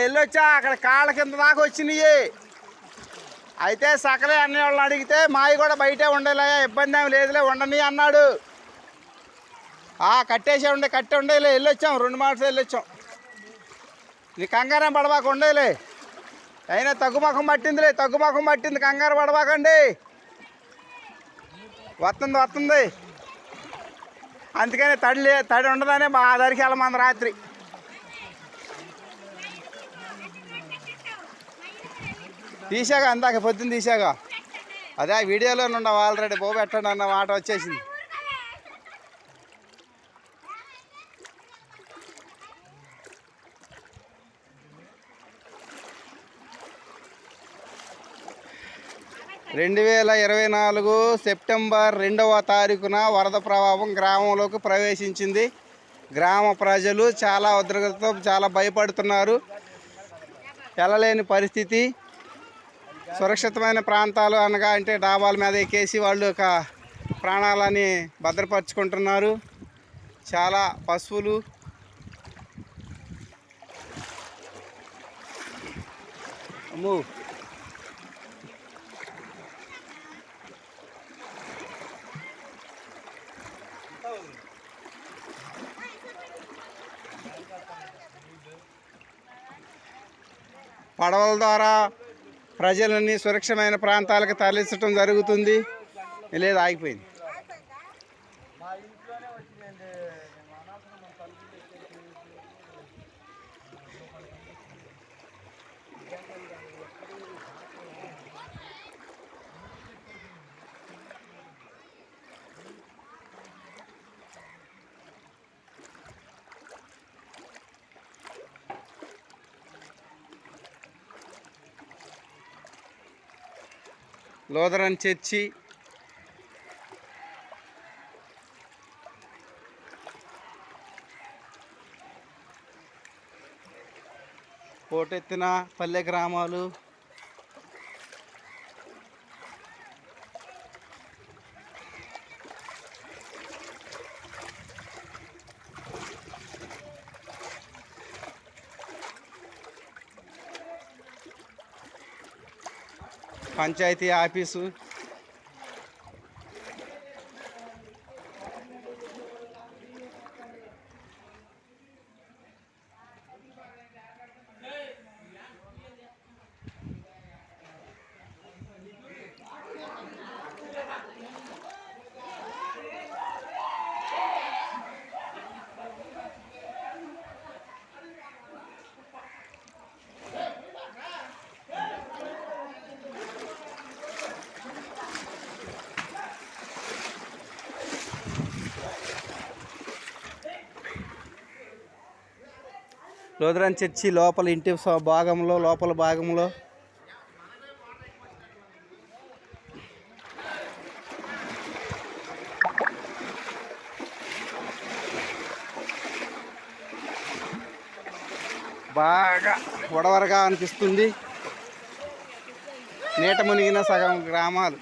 వెళ్ళొచ్చా అక్కడ కాళ్ళ కింద దాకా వచ్చినాయి. అయితే సకలే అన్ని వాళ్ళని అడిగితే మావి కూడా బయటే ఉండేలే, ఇబ్బంది ఏమి లేదులే, ఉండని అన్నాడు. కట్టేసే ఉండే, కట్టే ఉండేలే, వెళ్ళొచ్చాం 2 మాటలు వెళ్ళొచ్చాం. నీ కంగారం పడబాక ఉండేలే. అయినా తగ్గుముఖం పట్టిందిలే, తగ్గుముఖం పట్టింది, కంగారు పడబాకండి. వస్తుంది. అందుకని తడి ఉండదనే మా దరికి వెళ్ళమంది రాత్రి. తీసాగా అందాక పొద్దున్న తీసాగా, అదే ఆ వీడియోలోనే ఉండవు ఆల్రెడీ. బో పెట్టండి అన్న మాట వచ్చేసింది. (2024) సెప్టెంబర్ 2వ తారీఖున వరద ప్రభావం గ్రామంలోకి ప్రవేశించింది. గ్రామ ప్రజలు చాలా ఉద్రిక్తతో చాలా భయపడుతున్నారు. వెళ్ళలేని పరిస్థితి. సురక్షితమైన ప్రాంతాలు అనగా అంటే డాబాల మీద ఎక్కేసి వాళ్ళు ప్రాణాలని భద్రపరుచుకుంటున్నారు. చాలా పశువులు పడవల ద్వారా ప్రజలని సురక్షితమైన ప్రాంతాలకు తరలించడం జరుగుతుంది. లేదు, ఆగిపోయింది. లూథరన్ చర్చి, పోటెత్తిన పల్లె గ్రామాలు, పంచాయతీ ఆఫీసు, లూథరన్ చర్చి లోపల ఇంటి భాగంలో, లోపల భాగంలో బాగా వడవరగా అనిపిస్తుంది. నీట మునిగిన సగం గ్రామాలు.